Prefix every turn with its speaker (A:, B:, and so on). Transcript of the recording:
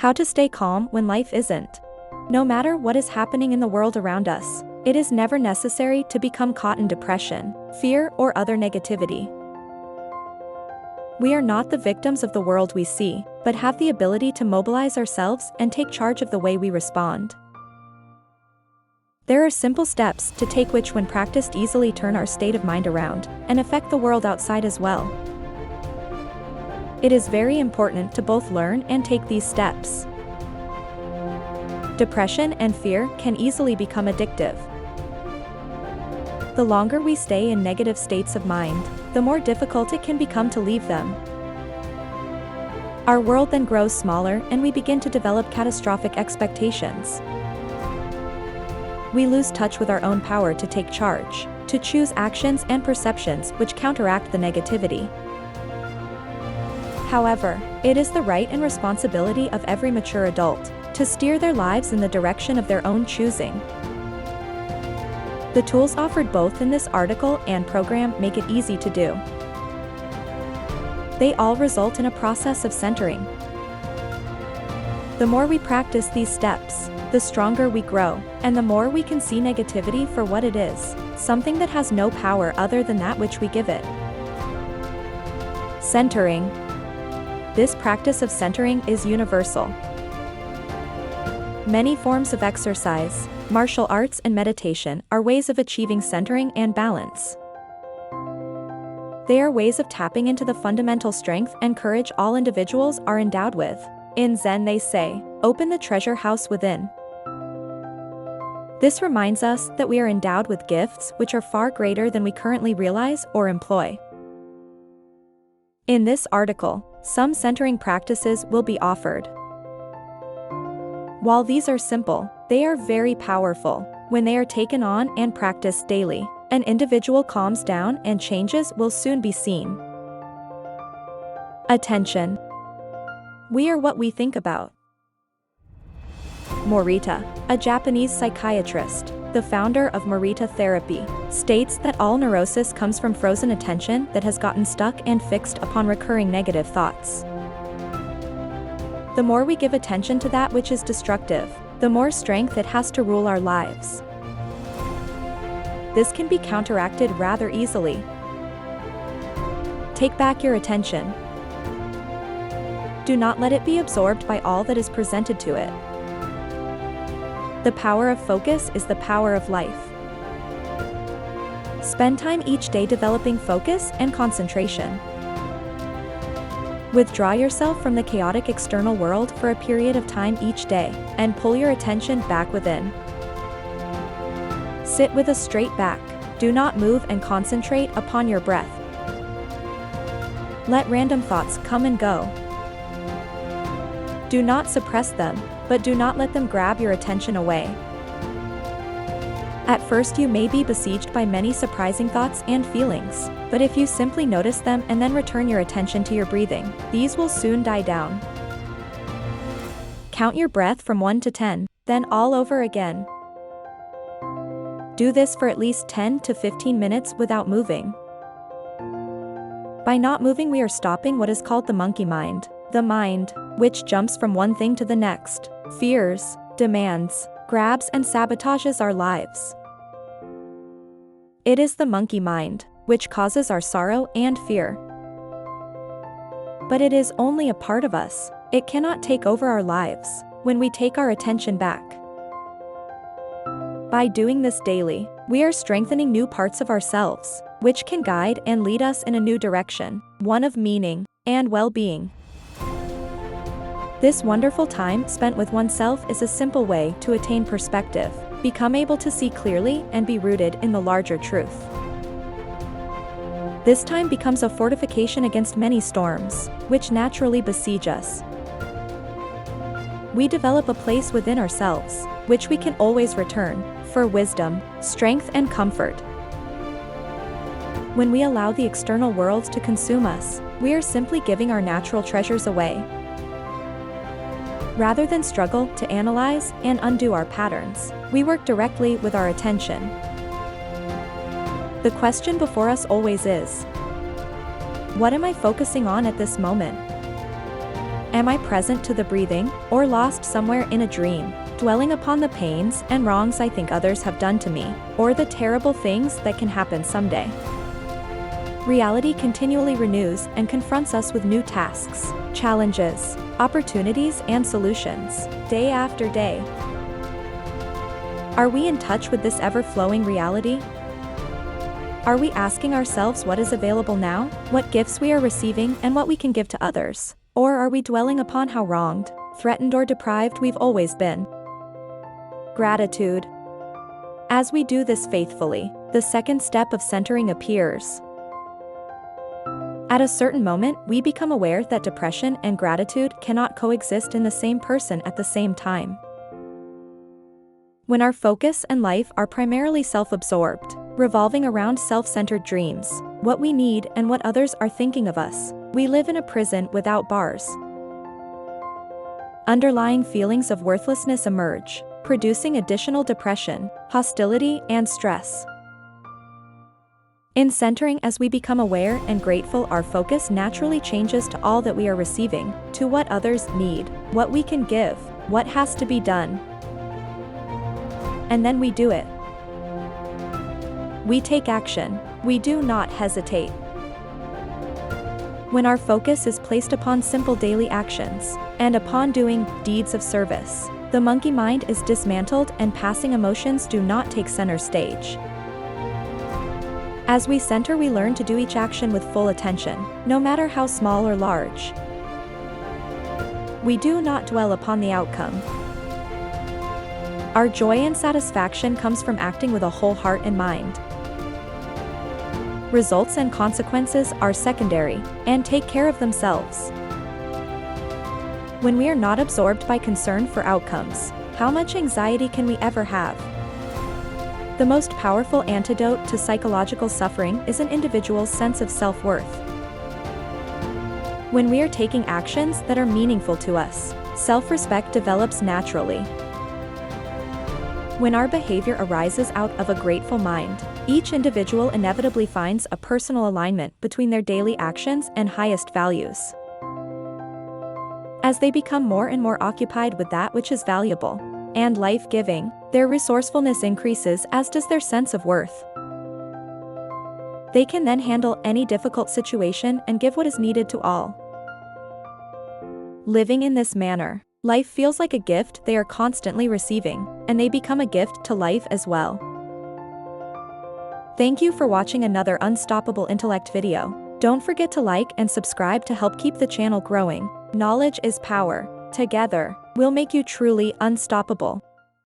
A: How to stay calm when life isn't. No matter what is happening in the world around us, it is never necessary to become caught in depression, fear, or other negativity. We are not the victims of the world we see, but have the ability to mobilize ourselves and take charge of the way we respond. There are simple steps to take which, when practiced, easily turn our state of mind around and affect the world outside as well. It is very important to both learn and take these steps. Depression and fear can easily become addictive. The longer we stay in negative states of mind, the more difficult it can become to leave them. Our world then grows smaller and we begin to develop catastrophic expectations. We lose touch with our own power to take charge, to choose actions and perceptions which counteract the negativity. However, it is the right and responsibility of every mature adult to steer their lives in the direction of their own choosing. The tools offered both in this article and program make it easy to do. They all result in a process of centering. The more we practice these steps, the stronger we grow, and the more we can see negativity for what it is, something that has no power other than that which we give it. Centering. This practice of centering is universal. Many forms of exercise, martial arts, and meditation are ways of achieving centering and balance. They are ways of tapping into the fundamental strength and courage all individuals are endowed with. In Zen they say, "Open the treasure house within." This reminds us that we are endowed with gifts which are far greater than we currently realize or employ. In this article, some centering practices will be offered. While these are simple, they are very powerful. When they are taken on and practiced daily, an individual calms down and changes will soon be seen. Attention. We are what we think about. Morita, a Japanese psychiatrist, the founder of Morita Therapy, states that all neurosis comes from frozen attention that has gotten stuck and fixed upon recurring negative thoughts. The more we give attention to that which is destructive, the more strength it has to rule our lives. This can be counteracted rather easily. Take back your attention. Do not let it be absorbed by all that is presented to it. The power of focus is the power of life. Spend time each day developing focus and concentration. Withdraw yourself from the chaotic external world for a period of time each day, and pull your attention back within. Sit with a straight back. Do not move and concentrate upon your breath. Let random thoughts come and go. Do not suppress them, but do not let them grab your attention away. At first you may be besieged by many surprising thoughts and feelings, but if you simply notice them and then return your attention to your breathing, these will soon die down. Count your breath from 1 to 10, then all over again. Do this for at least 10 to 15 minutes without moving. By not moving, we are stopping what is called the monkey mind, the mind which jumps from one thing to the next, fears, demands, grabs, and sabotages our lives. It is the monkey mind which causes our sorrow and fear. But it is only a part of us. It cannot take over our lives when we take our attention back. By doing this daily, we are strengthening new parts of ourselves, which can guide and lead us in a new direction, one of meaning and well-being. This wonderful time spent with oneself is a simple way to attain perspective, become able to see clearly, and be rooted in the larger truth. This time becomes a fortification against many storms, which naturally besiege us. We develop a place within ourselves, which we can always return, for wisdom, strength, and comfort. When we allow the external world to consume us, we are simply giving our natural treasures away. Rather than struggle to analyze and undo our patterns, we work directly with our attention. The question before us always is, what am I focusing on at this moment? Am I present to the breathing, or lost somewhere in a dream, dwelling upon the pains and wrongs I think others have done to me, or the terrible things that can happen someday? Reality continually renews and confronts us with new tasks, challenges, opportunities, and solutions, day after day. Are we in touch with this ever-flowing reality? Are we asking ourselves what is available now, what gifts we are receiving, and what we can give to others? Or are we dwelling upon how wronged, threatened, or deprived we've always been? Gratitude. As we do this faithfully, the second step of centering appears. At a certain moment, we become aware that depression and gratitude cannot coexist in the same person at the same time. When our focus and life are primarily self-absorbed, revolving around self-centered dreams, what we need and what others are thinking of us, we live in a prison without bars. Underlying feelings of worthlessness emerge, producing additional depression, hostility, and stress. In centering, as we become aware and grateful, our focus naturally changes to all that we are receiving, to what others need, what we can give, what has to be done. And then we do it. We take action. We do not hesitate. When our focus is placed upon simple daily actions, and upon doing deeds of service, the monkey mind is dismantled and passing emotions do not take center stage. As we center, we learn to do each action with full attention, no matter how small or large. We do not dwell upon the outcome. Our joy and satisfaction comes from acting with a whole heart and mind. Results and consequences are secondary, and take care of themselves. When we are not absorbed by concern for outcomes, how much anxiety can we ever have? The most powerful antidote to psychological suffering is an individual's sense of self-worth. When we are taking actions that are meaningful to us, self-respect develops naturally. When our behavior arises out of a grateful mind, each individual inevitably finds a personal alignment between their daily actions and highest values. As they become more and more occupied with that which is valuable and life-giving, their resourcefulness increases, as does their sense of worth. They can then handle any difficult situation and give what is needed to all. Living in this manner, life feels like a gift they are constantly receiving, and they become a gift to life as well. Thank you for watching another Unstoppable Intellect video. Don't forget to like and subscribe to help keep the channel growing. Knowledge is power. Together, we'll make you truly unstoppable.